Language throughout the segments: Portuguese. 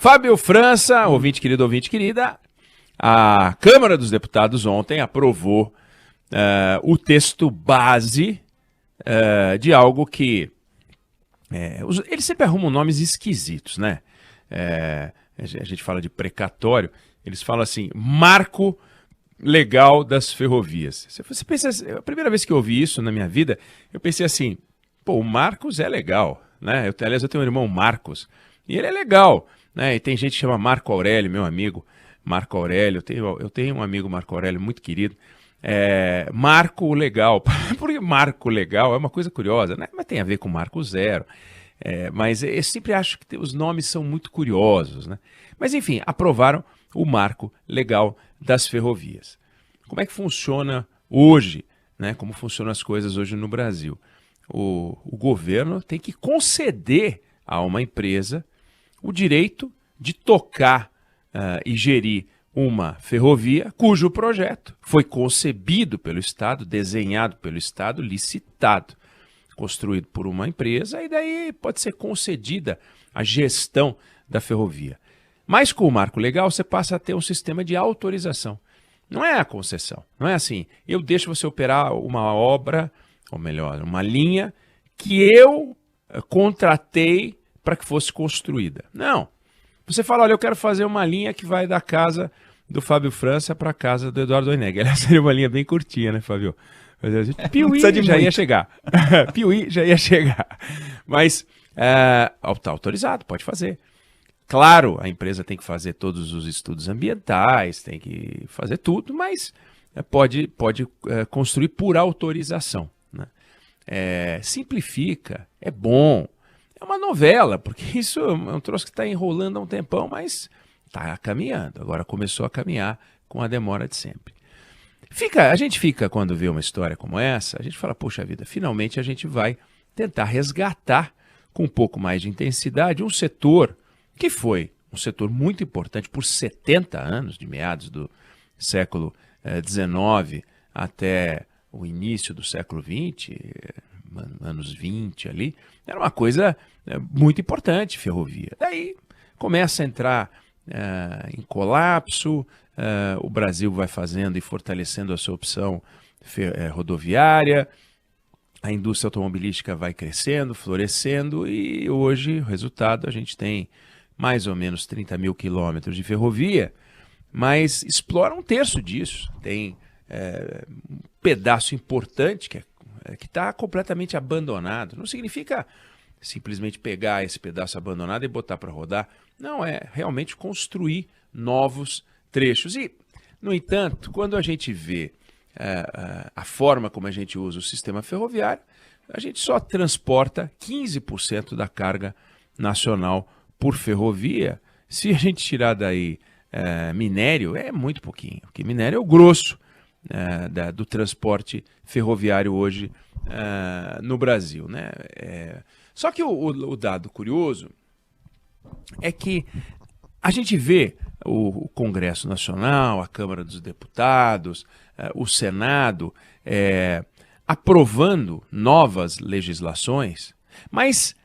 Fábio França, ouvinte querido, ouvinte querida, a Câmara dos Deputados ontem aprovou o texto base de algo que... eles sempre arrumam nomes esquisitos, né? A gente fala de precatório, eles falam assim, marco legal das ferrovias. Você pensa, a primeira vez que eu ouvi isso na minha vida, eu pensei assim, pô, o Marcos é legal, né? Aliás, eu tenho um irmão Marcos, e ele é legal, né? E tem gente que chama Marco Aurélio, meu amigo, Marco Aurélio, eu tenho um amigo Marco Aurélio muito querido, Marco Legal. Por que Marco Legal? É uma coisa curiosa, né? Mas tem a ver com Marco Zero. Mas eu sempre acho que os nomes são muito curiosos, né? Mas enfim, aprovaram o Marco Legal das Ferrovias. Como é que funciona hoje, né? Como funcionam as coisas hoje no Brasil? O governo tem que conceder a uma empresa o direito de tocar e gerir uma ferrovia cujo projeto foi concebido pelo Estado, desenhado pelo Estado, licitado, construído por uma empresa, e daí pode ser concedida a gestão da ferrovia. Mas com o marco legal você passa a ter um sistema de autorização. Não é a concessão, não é assim, eu deixo você operar uma obra, ou melhor, uma linha que eu contratei para que fosse construída. Não. Você fala, olha, eu quero fazer uma linha que vai da casa do Fábio França para a casa do Eduardo Oineg. Ela seria uma linha bem curtinha, né, Fábio? Piuí já ia chegar. Piuí já ia chegar. Mas tá autorizado, pode fazer. Claro, a empresa tem que fazer todos os estudos ambientais, tem que fazer tudo, mas pode construir por autorização, né? Simplifica, é bom. É uma novela, porque isso é um troço que está enrolando há um tempão, mas está caminhando. Agora começou a caminhar com a demora de sempre. A gente fica, quando vê uma história como essa, a gente fala, poxa vida, finalmente a gente vai tentar resgatar com um pouco mais de intensidade um setor que foi um setor muito importante por 70 anos, de meados do século XIX até o início do século XX, anos 20 ali, era uma coisa muito importante, ferrovia. Daí começa a entrar em colapso, o Brasil vai fazendo e fortalecendo a sua opção rodoviária, a indústria automobilística vai crescendo, florescendo, e hoje, o resultado, a gente tem mais ou menos 30 mil quilômetros de ferrovia, mas explora um terço disso. Tem um pedaço importante que está completamente abandonado. Não significa simplesmente pegar esse pedaço abandonado e botar para rodar. Não, é realmente construir novos trechos. E, no entanto, quando a gente vê a forma como a gente usa o sistema ferroviário, a gente só transporta 15% da carga nacional por ferrovia. Se a gente tirar daí minério, é muito pouquinho, porque minério é o grosso do transporte ferroviário hoje no Brasil, né? Só que o dado curioso é que a gente vê o Congresso Nacional, a Câmara dos Deputados, o Senado aprovando novas legislações, mas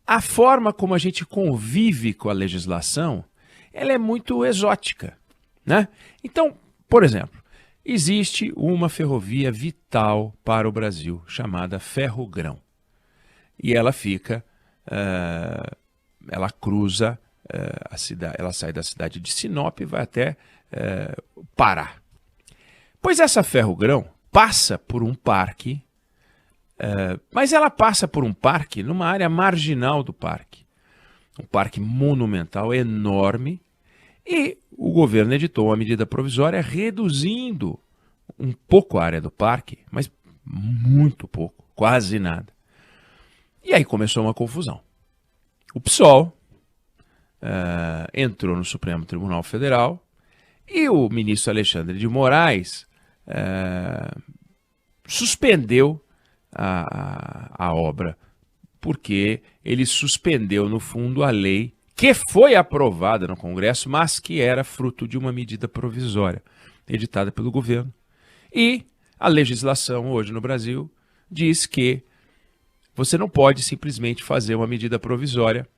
a forma como a gente convive com a legislação, ela é muito exótica, né? Então, por exemplo, existe uma ferrovia vital para o Brasil, chamada Ferrogrão. E ela ela cruza a cidade, ela sai da cidade de Sinop e vai até Pará. Pois essa Ferrogrão passa por um parque, mas ela passa por um parque numa área marginal do parque. Um parque monumental, enorme, e o governo editou uma medida provisória reduzindo um pouco a área do parque, mas muito pouco, quase nada. E aí começou uma confusão. O PSOL entrou no Supremo Tribunal Federal e o ministro Alexandre de Moraes suspendeu a obra, porque ele suspendeu, no fundo, a lei que foi aprovada no Congresso, mas que era fruto de uma medida provisória editada pelo governo. E a legislação hoje no Brasil diz que você não pode simplesmente fazer uma medida provisória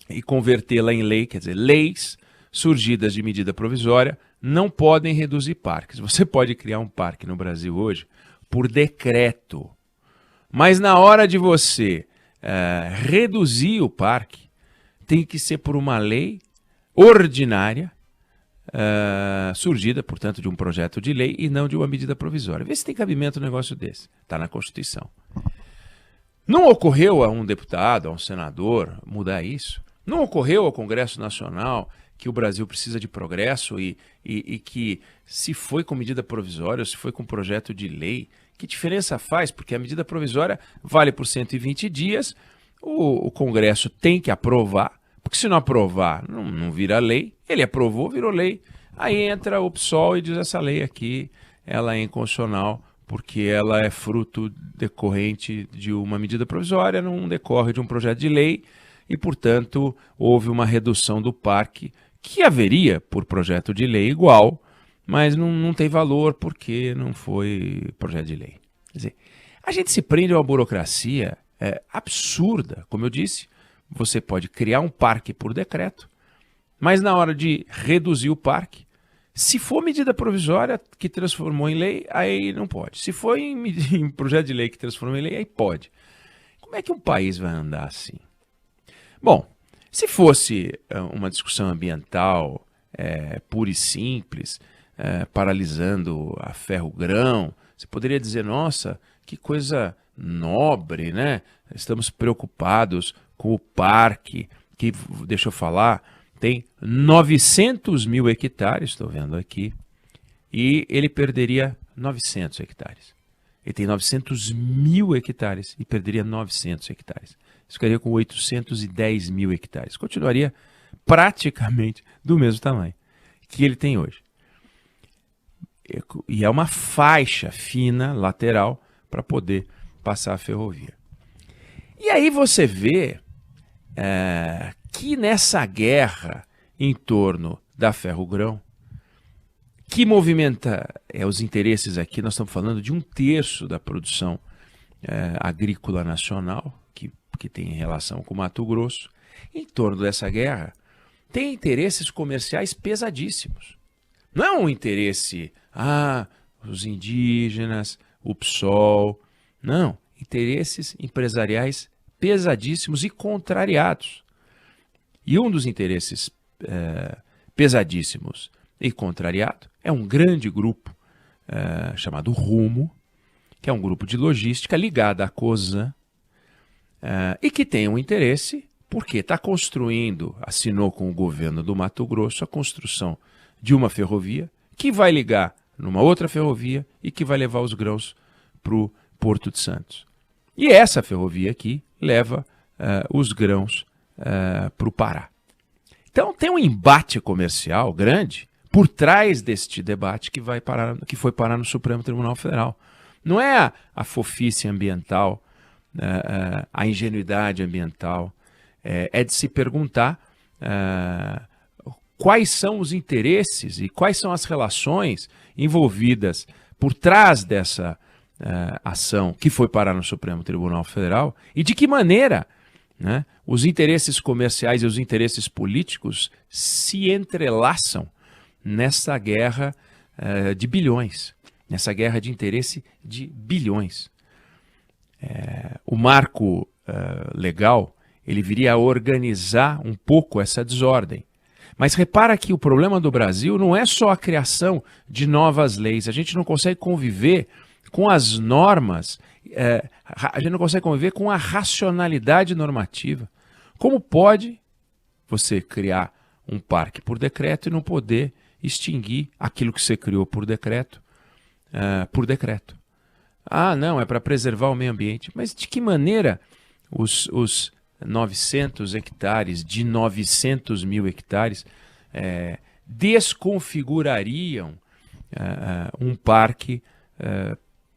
e convertê-la em lei, quer dizer, leis surgidas de medida provisória não podem reduzir parques. Você pode criar um parque no Brasil hoje por decreto, mas na hora de você reduzir o parque, tem que ser por uma lei ordinária, surgida, portanto, de um projeto de lei e não de uma medida provisória. Vê se tem cabimento um negócio desse. Está na Constituição. Não ocorreu a um deputado, a um senador mudar isso? Não ocorreu ao Congresso Nacional que o Brasil precisa de progresso e que se foi com medida provisória ou se foi com projeto de lei, que diferença faz? Porque a medida provisória vale por 120 dias, o Congresso tem que aprovar, porque se não aprovar, não vira lei. Ele aprovou, virou lei. Aí entra o PSOL e diz: essa lei aqui ela é inconstitucional, porque ela é fruto decorrente de uma medida provisória, não decorre de um projeto de lei, e, portanto, houve uma redução do parque, que haveria por projeto de lei igual, mas não tem valor porque não foi projeto de lei. Quer dizer, a gente se prende a uma burocracia absurda. Como eu disse, você pode criar um parque por decreto, mas na hora de reduzir o parque, se for medida provisória que transformou em lei, aí não pode. Se for em projeto de lei que transformou em lei, aí pode. Como é que um país vai andar assim? Bom, se fosse uma discussão ambiental pura e simples, paralisando a ferro-grão, você poderia dizer: nossa, que coisa nobre, né? Estamos preocupados com o parque, que, deixa eu falar, tem 900 mil hectares, estou vendo aqui, e ele perderia 900 hectares. Ele tem 900 mil hectares e perderia 900 hectares. Ficaria com 810 mil hectares. Continuaria praticamente do mesmo tamanho que ele tem hoje. E é uma faixa fina, lateral, para poder passar a ferrovia. E aí você vê que nessa guerra em torno da ferro-grão, que movimenta os interesses aqui, nós estamos falando de 1/3 da produção agrícola nacional, que tem relação com o Mato Grosso. Em torno dessa guerra, tem interesses comerciais pesadíssimos. Não é um interesse, os indígenas, o PSOL. Não, interesses empresariais pesadíssimos e contrariados. E um dos interesses pesadíssimos e contrariado é um grande grupo chamado Rumo, que é um grupo de logística ligado à Cosan, e que tem um interesse porque está construindo, assinou com o governo do Mato Grosso a construção de uma ferrovia que vai ligar numa outra ferrovia e que vai levar os grãos para o Porto de Santos. E essa ferrovia aqui leva os grãos para o Pará. Então tem um embate comercial grande por trás deste debate que foi parar no Supremo Tribunal Federal. Não é a fofice ambiental, a ingenuidade ambiental, é de se perguntar quais são os interesses e quais são as relações envolvidas por trás dessa ação que foi parar no Supremo Tribunal Federal e de que maneira, né, os interesses comerciais e os interesses políticos se entrelaçam nessa guerra de bilhões, nessa guerra de interesse de bilhões. O marco legal, ele viria a organizar um pouco essa desordem. Mas repara que o problema do Brasil não é só a criação de novas leis. A gente não consegue conviver com as normas, a gente não consegue conviver com a racionalidade normativa. Como pode você criar um parque por decreto e não poder extinguir aquilo que você criou por decreto? Não, é para preservar o meio ambiente. Mas de que maneira os 900 hectares de 900 mil hectares desconfigurariam um parque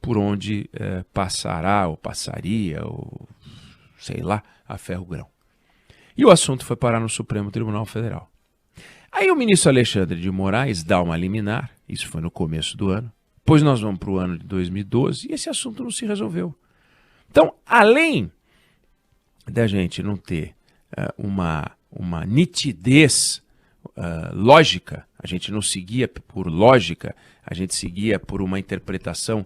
por onde passará ou passaria, ou sei lá, a ferro-grão? E o assunto foi parar no Supremo Tribunal Federal. Aí o ministro Alexandre de Moraes dá uma liminar, isso foi no começo do ano, depois nós vamos para o ano de 2012 e esse assunto não se resolveu. Então, além da gente não ter uma uma nitidez lógica, a gente não seguia por lógica, a gente seguia por uma interpretação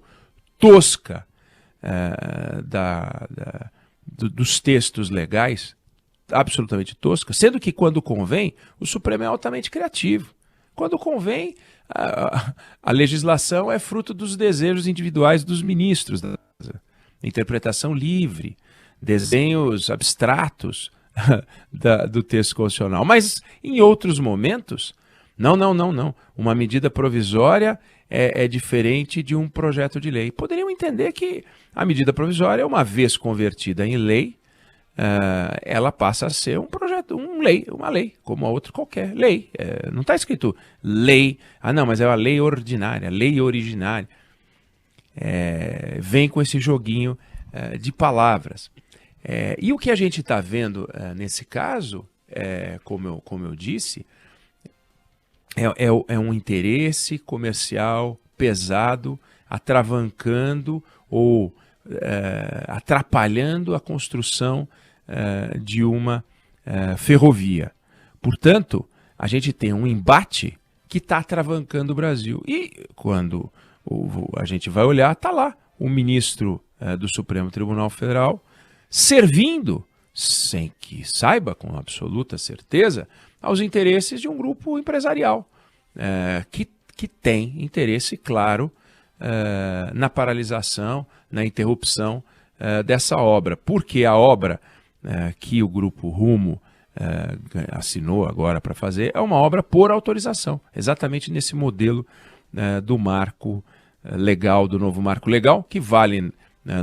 tosca dos textos legais, absolutamente tosca, sendo que quando convém, o Supremo é altamente criativo. Quando convém, a legislação é fruto dos desejos individuais dos ministros, da interpretação livre, desenhos abstratos do texto constitucional. Mas em outros momentos, não. Uma medida provisória é diferente de um projeto de lei. Poderiam entender que a medida provisória, uma vez convertida em lei, ela passa a ser um projeto, uma lei, como a outra qualquer lei. Não está escrito lei, não, mas é uma lei ordinária, lei originária. Vem com esse joguinho de palavras. E o que a gente está vendo nesse caso, como eu disse, é um interesse comercial pesado, atravancando ou atrapalhando a construção de uma ferrovia. Portanto, a gente tem um embate que está atravancando o Brasil. E quando a gente vai olhar, está lá o ministro do Supremo Tribunal Federal servindo, sem que saiba com absoluta certeza, aos interesses de um grupo empresarial que tem interesse, claro, na paralisação, na interrupção dessa obra. Porque a obra que o Grupo Rumo assinou agora para fazer é uma obra por autorização, exatamente nesse modelo do marco legal, do novo marco legal, que vale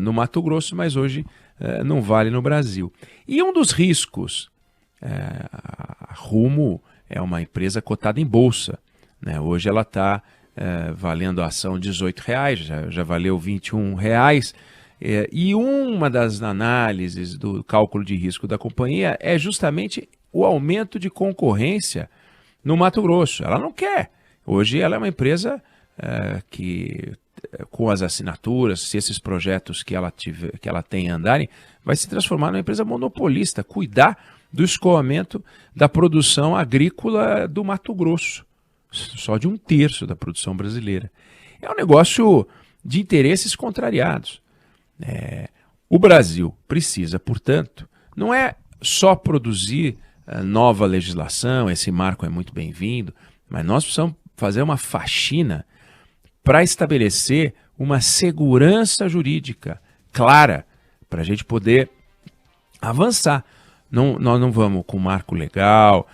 no Mato Grosso, mas hoje não vale no Brasil. E um dos riscos, a Rumo é uma empresa cotada em bolsa, né? Hoje ela está valendo a ação R$18, já valeu R$21. E uma das análises do cálculo de risco da companhia é justamente o aumento de concorrência no Mato Grosso. Ela não quer. Hoje ela é uma empresa que, com as assinaturas, se esses projetos que ela tem andarem, vai se transformar numa empresa monopolista, cuidar do escoamento da produção agrícola do Mato Grosso, só de 1/3 da produção brasileira. É um negócio de interesses contrariados. O Brasil precisa, portanto, não é só produzir nova legislação, esse marco é muito bem-vindo, mas nós precisamos fazer uma faxina para estabelecer uma segurança jurídica clara, para a gente poder avançar. Nós não vamos com marco legal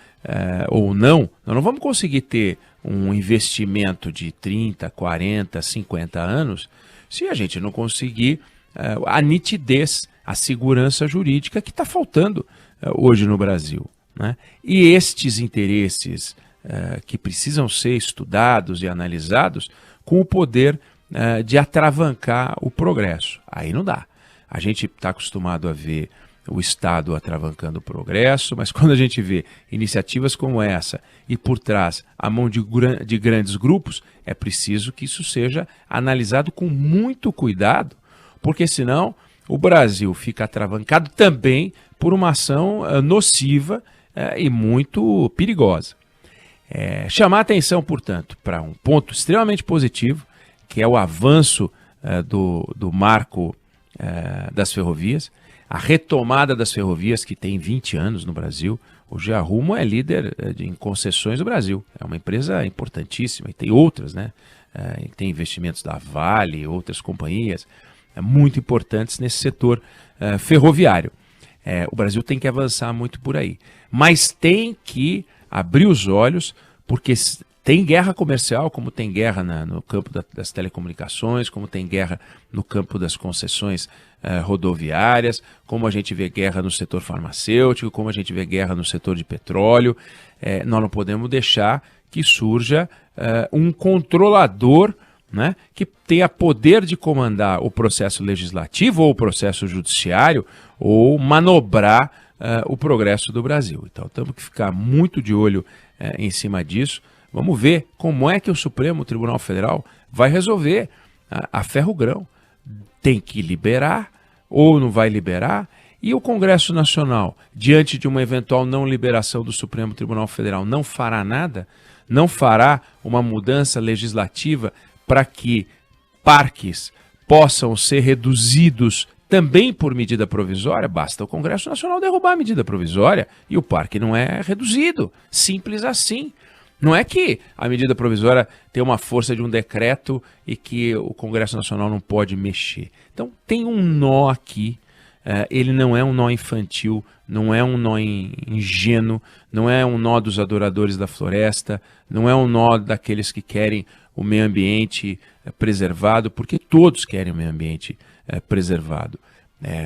ou não, nós não vamos conseguir ter um investimento de 30, 40, 50 anos se a gente não conseguir a nitidez, a segurança jurídica que está faltando hoje no Brasil, né? E estes interesses que precisam ser estudados e analisados com o poder de atravancar o progresso. Aí não dá. A gente está acostumado a ver o Estado atravancando o progresso, mas quando a gente vê iniciativas como essa e por trás a mão de grandes grupos, é preciso que isso seja analisado com muito cuidado, porque senão o Brasil fica atravancado também por uma ação nociva e muito perigosa. Chamar atenção, portanto, para um ponto extremamente positivo, que é o avanço do marco das ferrovias, a retomada das ferrovias, que tem 20 anos no Brasil. Hoje a Rumo é líder em concessões do Brasil, é uma empresa importantíssima, e tem outras, né? Tem investimentos da Vale, outras companhias muito importantes nesse setor ferroviário. O Brasil tem que avançar muito por aí, mas tem que abrir os olhos, porque tem guerra comercial, como tem guerra no campo das telecomunicações, como tem guerra no campo das concessões rodoviárias, como a gente vê guerra no setor farmacêutico, como a gente vê guerra no setor de petróleo. Nós não podemos deixar que surja um controlador, né, que tenha poder de comandar o processo legislativo ou o processo judiciário ou manobrar o progresso do Brasil. Então temos que ficar muito de olho em cima disso. Vamos ver como é que o Supremo Tribunal Federal vai resolver a Ferrogrão. Tem que liberar ou não vai liberar? E o Congresso Nacional, diante de uma eventual não liberação do Supremo Tribunal Federal, não fará nada? Não fará uma mudança legislativa para que parques possam ser reduzidos também por medida provisória? Basta o Congresso Nacional derrubar a medida provisória e o parque não é reduzido. Simples assim. Não é que a medida provisória tem uma força de um decreto e que o Congresso Nacional não pode mexer. Então tem um nó aqui. Ele não é um nó infantil, não é um nó ingênuo, não é um nó dos adoradores da floresta, não é um nó daqueles que querem o meio ambiente preservado, porque todos querem o meio ambiente preservado.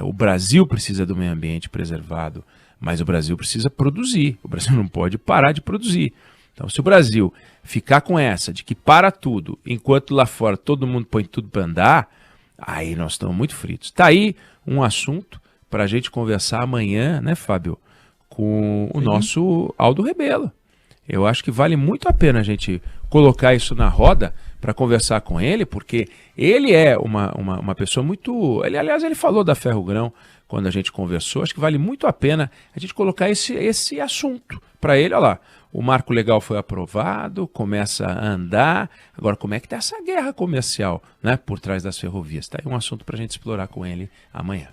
O Brasil precisa do meio ambiente preservado, mas o Brasil precisa produzir, o Brasil não pode parar de produzir. Então, se o Brasil ficar com essa de que para tudo, enquanto lá fora todo mundo põe tudo para andar, aí nós estamos muito fritos. Está aí um assunto para a gente conversar amanhã, né, Fábio, com o nosso Aldo Rebelo. Eu acho que vale muito a pena a gente colocar isso na roda para conversar com ele, porque ele é uma pessoa muito... Aliás, ele falou da Ferrogrão quando a gente conversou. Acho que vale muito a pena a gente colocar esse assunto para ele. Olha lá, o marco legal foi aprovado, começa a andar. Agora, como é que está essa guerra comercial, né, por trás das ferrovias? Está aí um assunto para a gente explorar com ele amanhã.